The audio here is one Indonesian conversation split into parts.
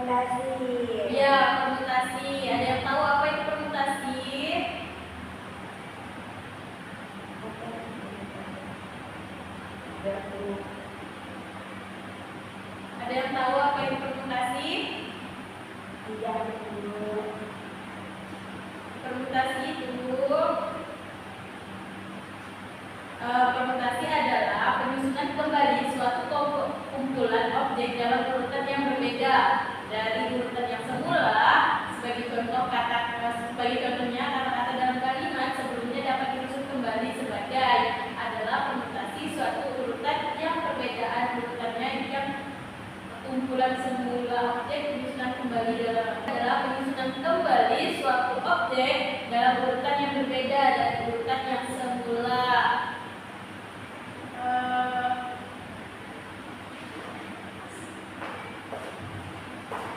Permutasi. Ya, permutasi. Ada yang tahu apa itu permutasi? Ada yang tahu apa itu permutasi? Tidak dulu. Permutasi dulu. Permutasi adalah penyusunan kembali suatu kumpulan objek dalam urutan yang berbeda dari urutan yang semula. Sebagai contohnya kata-kata dalam kalimat sebelumnya dapat disusun kembali sebagai adalah permutasi suatu urutan yang perbedaan urutannya yang kumpulan semula objek penyusunan kembali adalah penyusunan kembali suatu objek dalam urutan yang berbeda dari urutan yang semula.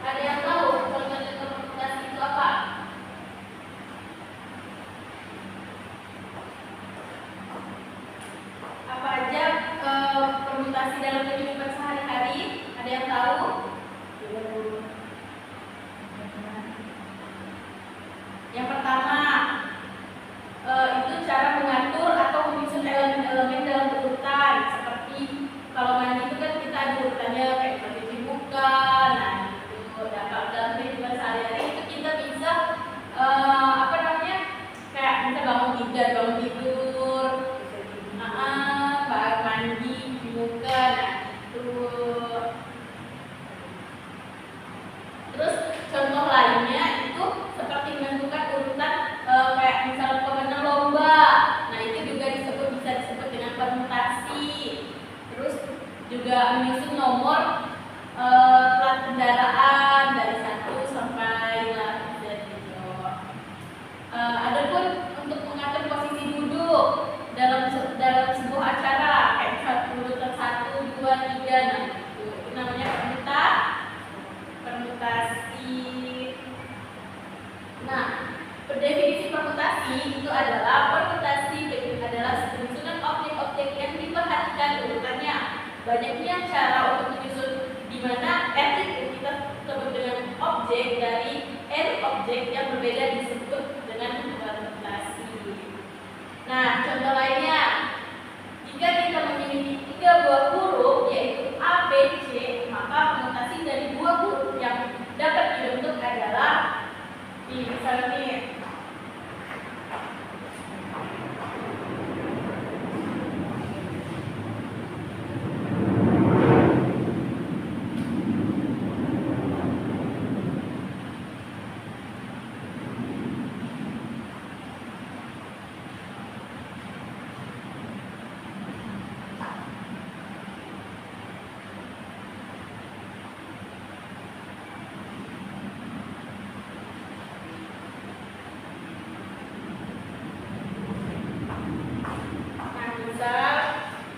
Ada yang tahu contoh-contoh permutasi itu apa? Apa aja permutasi dalam kehidupan sehari-hari? Ada yang tahu? Yang pertama, itu cara mengatur atau menyusun elemen-elemen dalam urutan. Seperti kalau mandi itu kan kita ada urutannya kayak cuci muka. Nah, itu dalam kehidupan sehari-hari itu kita bisa kayak bisa bangun tidur, mandi, cuci muka. Nah, itu. Terus contoh lainnya itu seperti menentukan urutan kayak misalnya pemenang lomba. Nah, itu juga bisa disebut dengan permutasi. Terus juga menyusun nomor plat kendaraan dari 1 sampai Z gitu. Adapun untuk mengatur posisi duduk dalam sebuah acara kayak urutan 1, 2, 3. Nah, itu namanya permutasi. Nah, definisi permutasi itu adalah penyusunan objek-objek yang diperhatikan urutannya. Banyaknya cara untuk menyusun di mana itu kita sebut dengan objek dari objek yang berbeda disebut dengan permutasi. Nah, contoh lainnya, jika kita memiliki 3 buah huruf yaitu A, B, C, maka permutasi dari 2 huruf yang dapat dibentuk adalah misalnya nih.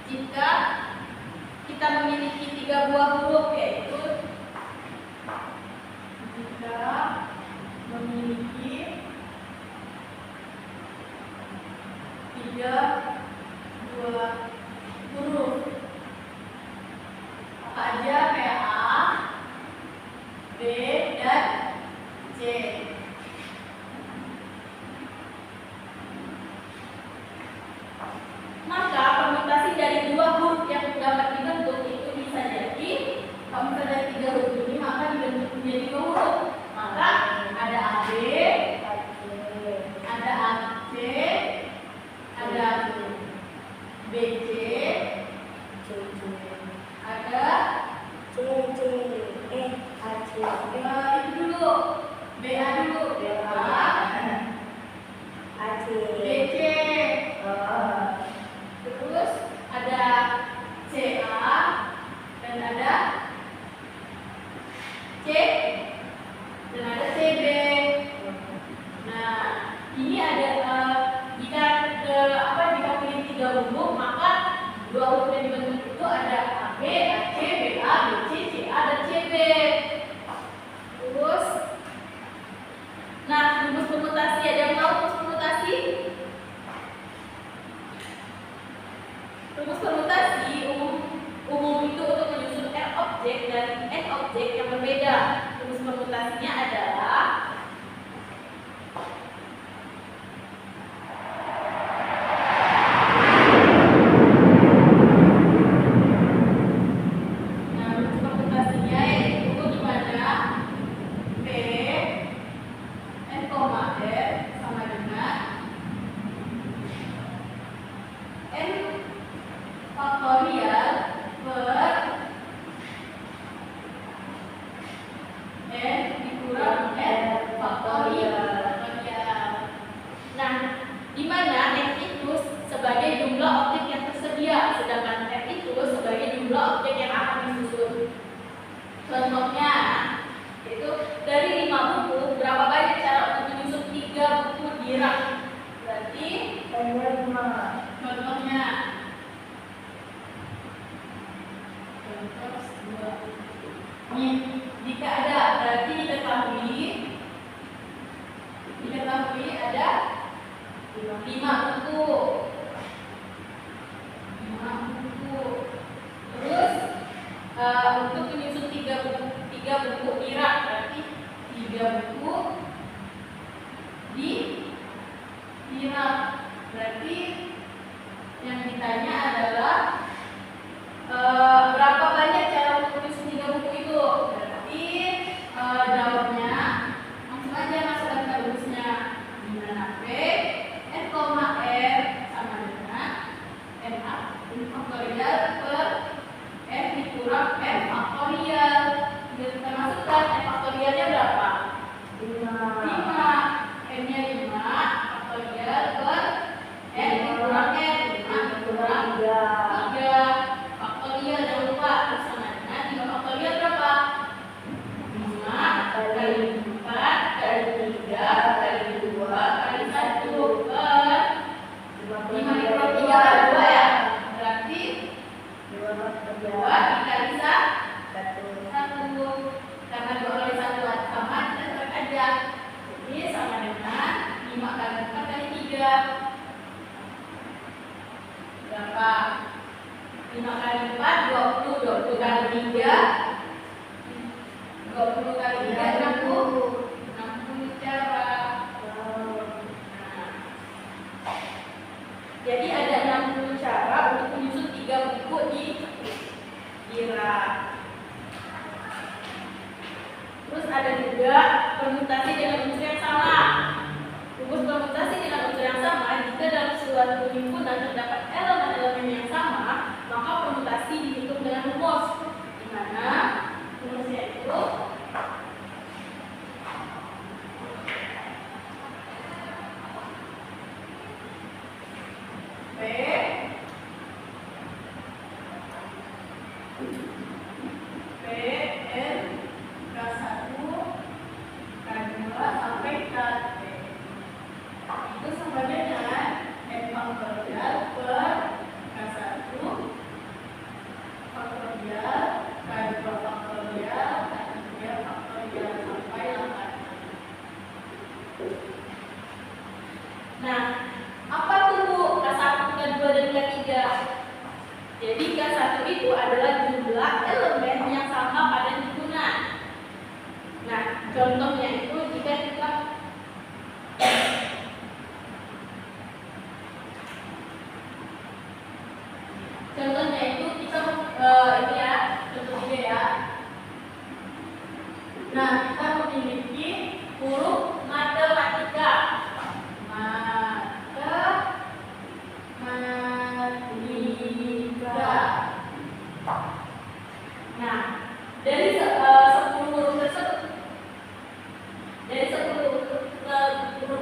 Jika kita memiliki 3 buah huruf yaitu jika memiliki 3 buah huruf apa aja kayak A, B, dan C. Maka permutasi dari 2 huruf yang dapat dibentuk itu bisa jadi, kalau misalnya dari 3 huruf ini maka dibentuk menjadi 2 huruf. Maka ada AB, ada AC, ada BC, ada AC. Itu dulu, BA dulu, BA, AC, BC. Terus ada CA dan ada C dan ada CB. Nah, ini ada jika memiliki 3 huruf maka 2 huruf yang dibentuk itu ada AB, AC, BA, BC, CA dan CB. Terus, nah, rumus permutasi, ada yang tahu rumus permutasi? Rumus permutasi permutasinya adalah contohnya itu dari 5 buku, berapa banyak cara untuk menyusun 3 buku di rak? Berarti contohnya contoh 2. Jika ada, berarti diketahui ada 5 buku. Terus untuk menyusun 3 buku di rak, berarti 3 buku di rak. Berarti yang ditanya adalah berapa banyak cara untuk menyusun 3 buku itu? Berarti jawabnya langsung aja masukkan ke rumusnya, di mana P N, R sama dengan NA faktorial per N dikurang N faktorial. Kita masukkan N faktorialnya berapa? 5. N-nya 5 faktorial per N dikurang N, 5 dikurang 3 faktorial, jangan lupa. Sama dengan 5 faktorial berapa? 5 kali 4 kali 3 kali 2 kali 1 per 5 dikurang 3 kali 2 ya. Berarti 2 dikali 1. Karena 2 kali 1 sama, kita coret aja. Jadi sama dengan 5 kali 4 kali 3. Berapa? 5 kali 4, 20. 20 kali 3, 20 kali 3, 60. 60 cara. Jadi ada 60 cara untuk menyusun 3 buku di rak. Terus ada juga permutasi dengan unsur yang sama. Rumus permutasi dengan unsur yang sama, jika dalam suatu himpunan terdapat elemen-elemen yang sama, maka permutasi dihitung dengan rumus. Di mana rumusnya itu P N K1 K2 sampai K3. Itu sama dengan N faktorial per K1 faktorial K2 faktorial K3 faktorial sampai 8. Nah, apa tuh Bu K1, K2 dan K3? Jadi K1 itu adalah jumlah elemen yang sama pada himpunan. Nah, contohnya itu jika kita ini ya, contoh ini ya. Nah, kita memiliki huruf matematika. Nah, dari 10 huruf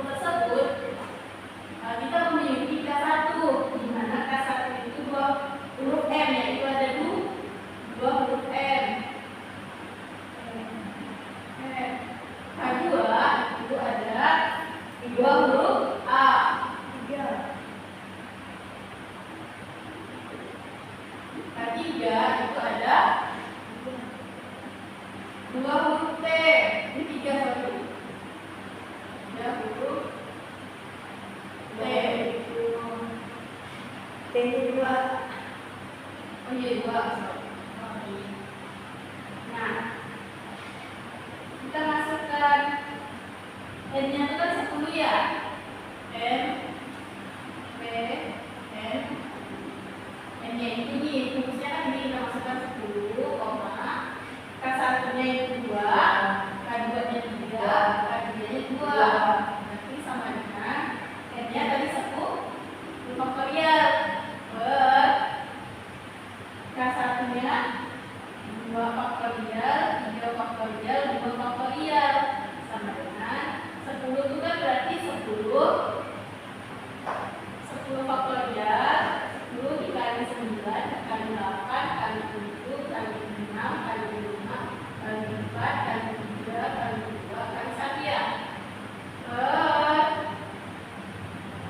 tersebut, kita memiliki K1, di mana K1 itu 2 huruf M, yaitu ada 2 huruf M. K2 itu ada 2 huruf A. K3 itu ada N-nya itu kan 10 ya. N, P, N. N-nya itu nih, rumusnya kan ini kita masukkan 10, K1-nya itu 2, K2-nya 3, K3-nya 2. Nanti sama dengan N-nya tadi 10 faktorial per K1-nya 2 faktorial, 3 faktorial, 2 faktorial sama dengan 10 itu kan berarti 10 faktorial, 10 dikali 9 dikali 8 kali 7 kali 6 kali 5 kali 4 kali 3 kali 2 kali 1 ya. Per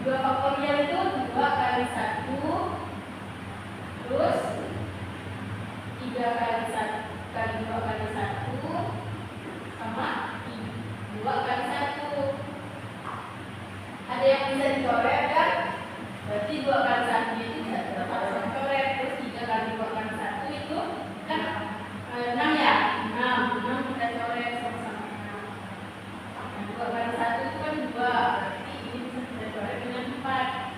2 faktorial itu 2 kali 1 terus 3 kali 1 kali 2 kali 1 sama 2 kali 1. Ada yang bisa dicoret kan? Berarti 2 kali 1 itu bisa tetap coret. Terus 3 kali 2 kali 1 itu kan 6 ya? 6 kita coret sama-sama 6. Nah, 2 kali 1 itu kan 2. Berarti ini bisa kita coret dengan 4.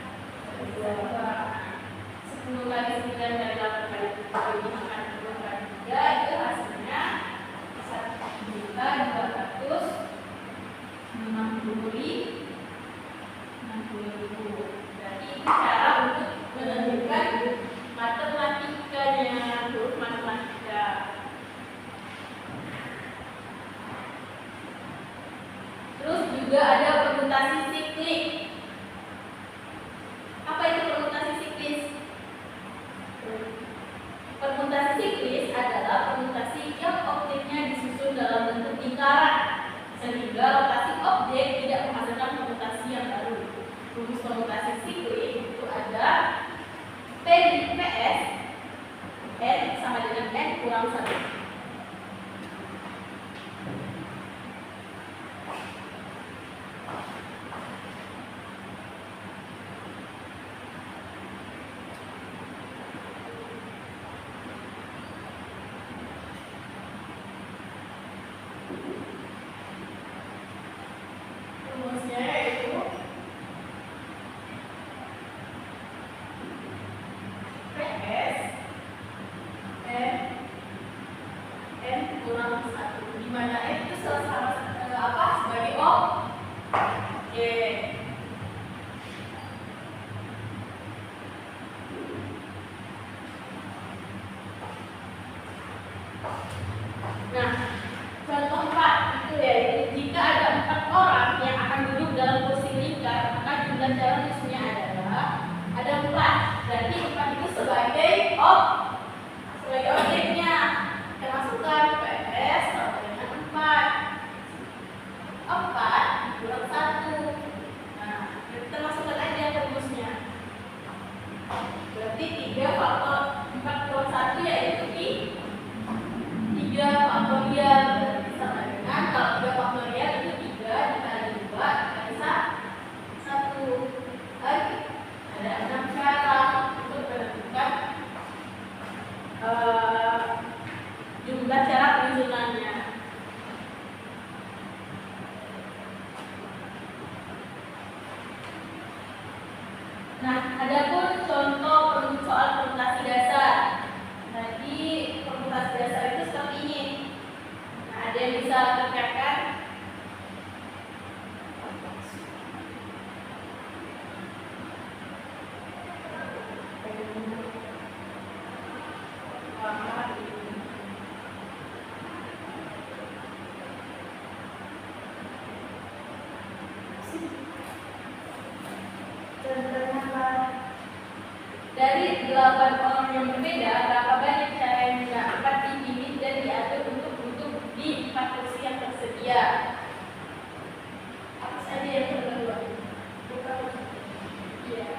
10 kali 9 kali 8 kali 7 kali 5 kali 2 kali 3 itu hasilnya 1.260.000. Berarti itu cara untuk menentukan matematikanya, huruf matematika. Terus juga ada permutasi siklik. Apa itu permutasi siklis? Permutasi siklis adalah permutasi yang objeknya disusun dalam bentuk lingkaran sehingga rotasi objek tidak menghasilkan permutasi yang baru. Rumus permutasi siklik itu ada P di PS N sama dengan N kurang 1. Rumusnya yaitu PS N kurang 1, di mana N itu sebagai O. Oke. Nah, contoh 4 itu yaitu jika ada 4 orang yang akan duduk dalam kursi lingkar, maka jumlah jarum musuhnya adalah ada 4. Berarti 4 itu sebagai objeknya. Kita masukkan PS sama dengan 4. 4 kurang 1. Nah, kita masukkan aja rumusnya. Berarti 3 faktor 4 kurang 1 yaitu 3 faktorial. Berarti sama dengan kalau 3 faktorial itu 3 dikali 2 dikali 1. Lagi ada 6 cara untuk menentukan jumlah cara penyusunannya. Nah, adapun contoh soal permutasi dasar. Tadi permutasi dasar itu seperti ini. Nah, ada yang bisa kerjakan? Dari 8 orang yang berbeda, berapa banyak cara yang dapat dipilih dan diatur untuk duduk di 4 kursi yang tersedia? Apa saja yang kedua? Iya.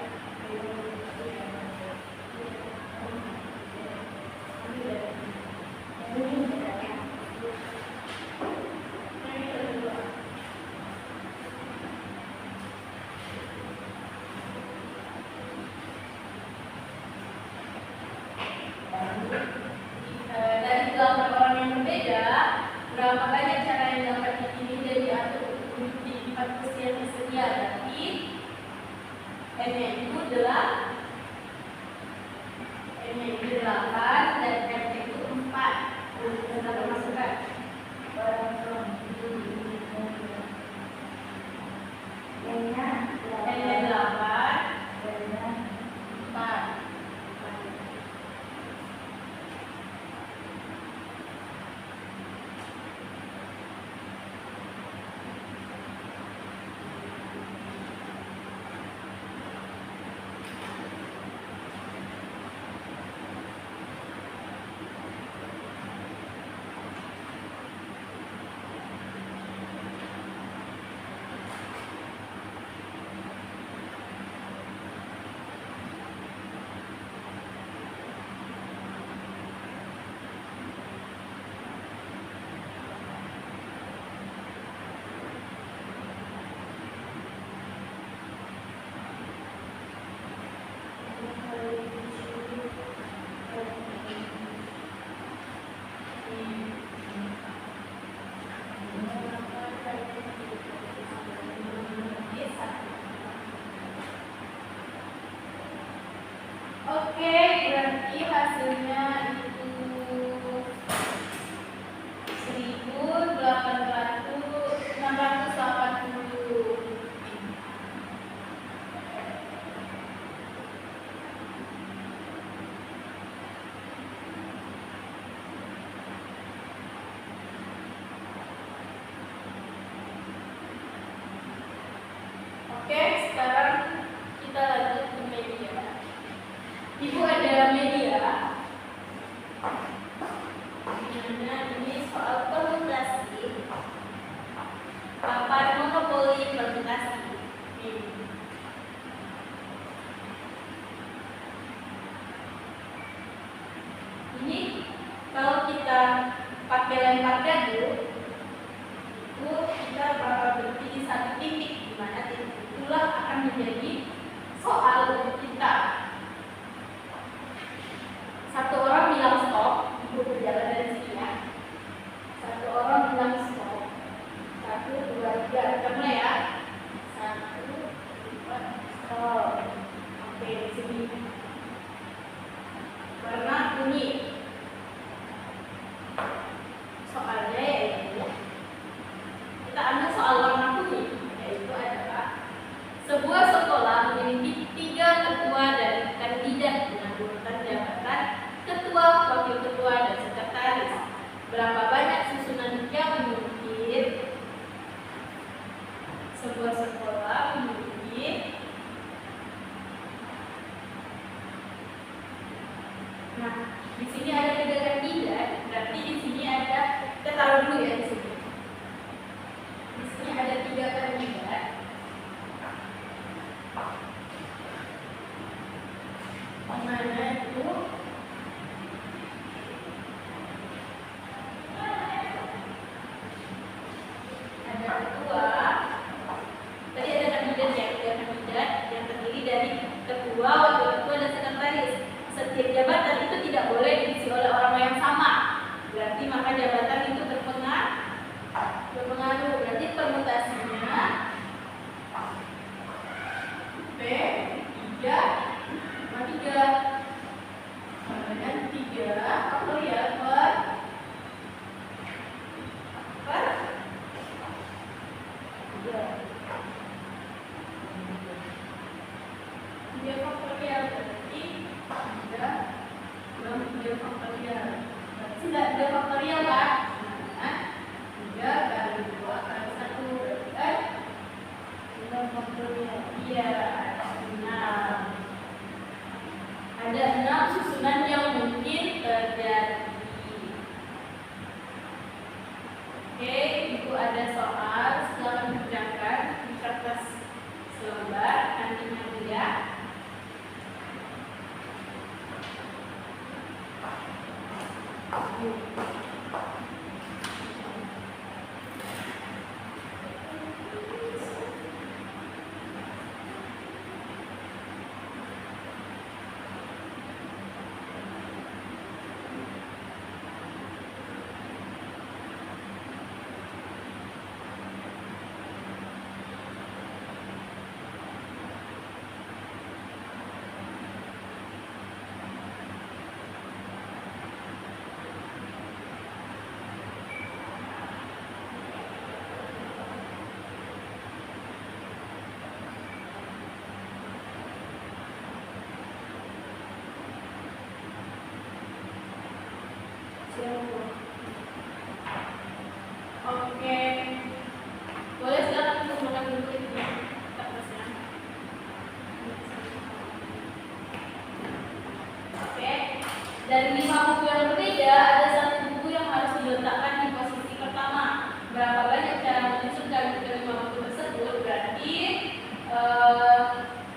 Dari 8 orang yang berbeda, berapa banyak cara yang dapat dipilih Ibu ada media. Dimana ini soal permutasi. Papan monopoli permutasi. Ini kalau kita pakai lempar dadu, itu kita bakal berhenti di satu titik, di mana titik itulah akan menjadi soal untuk kita. Satu orang bilang stop, ibu berjalan dari sini ya. Satu orang bilang stop. 1, 2, 3, kita mulai ya. 1, 2, stop. Oke, di sini. Warna kuning. Soalnya yaitu kita ambil soal warna kuning, yaitu adalah sebuah sekolah memiliki 3 ketua dan kandidat dengan urutan jabatan ketua, wakil ketua, dan sekretaris. Berapa banyak susunan yang mungkin sebuah sekolah memiliki? Nah, di sini ada 3 kandidat, berarti di sini ada, kita taruh dulu ya di sini. Di sini ada 3 kandidat. Mana itu? Ada ketua. Tadi ada kandidat ya, 3 kandidat yang terdiri dari ketua, wakil ketua, dan sekretaris. Setiap jabatan itu tidak boleh diisi oleh orang yang sama. Berarti maka jabatan itu berpengaruh. Berarti permutasinya P3 sama 3. Kemudian 3 faktorial per 3. 3 faktorial berarti 3 faktorial. Berarti tidak 3 faktorial kan? Nah, 3 kali 2 kali 1 berarti kan 3 faktorial. Iya, 6. Ada 6 susunan yang mungkin terjadi. Oke, Ibu ada soal, silakan kerjakan di kertas selembar, nantinya ya. Oke, boleh silakan untuk makan dulu itu kertasnya. Oke, dari 5 buku yang berbeda ada 1 buku yang harus diletakkan di posisi pertama. Berapa banyak cara menyusun dari kelima buku tersebut? Berarti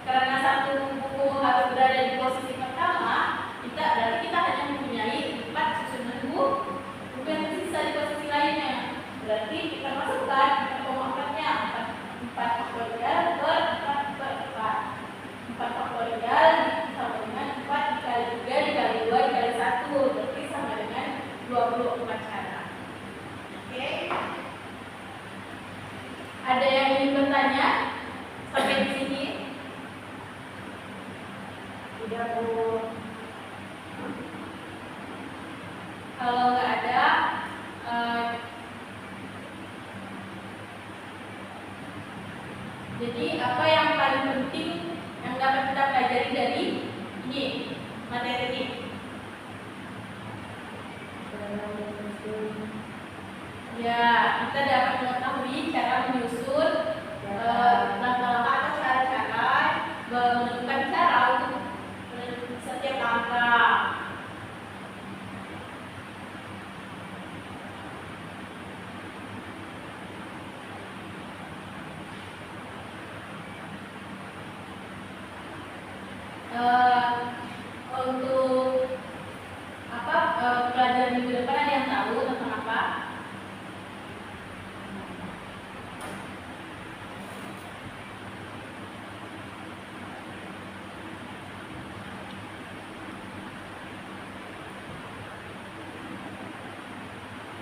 karena 1 buku harus berada di posisi pertama, berarti kita hanya mempunyai 4 susunan buku yang tersisa di posisi lainnya. Berarti kita masukkan 4,4-nya 4 faktorial per 4 per 4. 4 faktorial sama dengan 4 dikali 3 dikali 2 dikali 1, berarti sama dengan 24 cara. Oke. Ada yang ingin bertanya sampai di sini? Tidak, Bu. Kalau nggak ada, jadi apa yang paling penting yang dapat kita pelajari dari ini materi ini? Ya, kita dapat mengetahui cara menyusun langkah-langkah atau cara-cara menentukan cara untuk setiap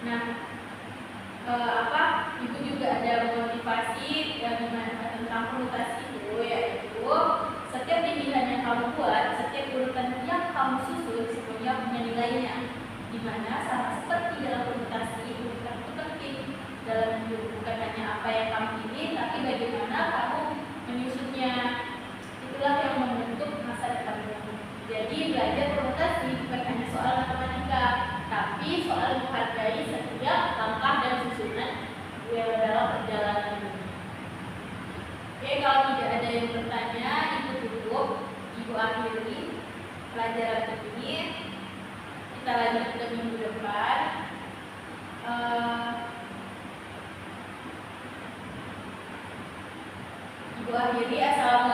Nah, Ibu juga ada motivasi yang tentang permutasi itu, yaitu setiap pilihan yang kamu buat, setiap urutan yang kamu susun semuanya punya nilainya. Dimana sama seperti dalam permutasi, urutan itu penting dalam hidup, bukan hanya apa yang kamu pilih, tapi bagaimana kamu menyusunnya. Itulah yang membentuk masa depanmu. Jadi belajar permutasi bukan hanya soal matematika, tapi soal menghargai setiap langkah dan susunan dalam perjalanan ini. Oke, kalau tidak ada yang bertanya, Ibu tutup, Ibu akhiri pelajaran ini. Kita lanjut ke minggu depan. Ibu akhiri, assalamualaikum.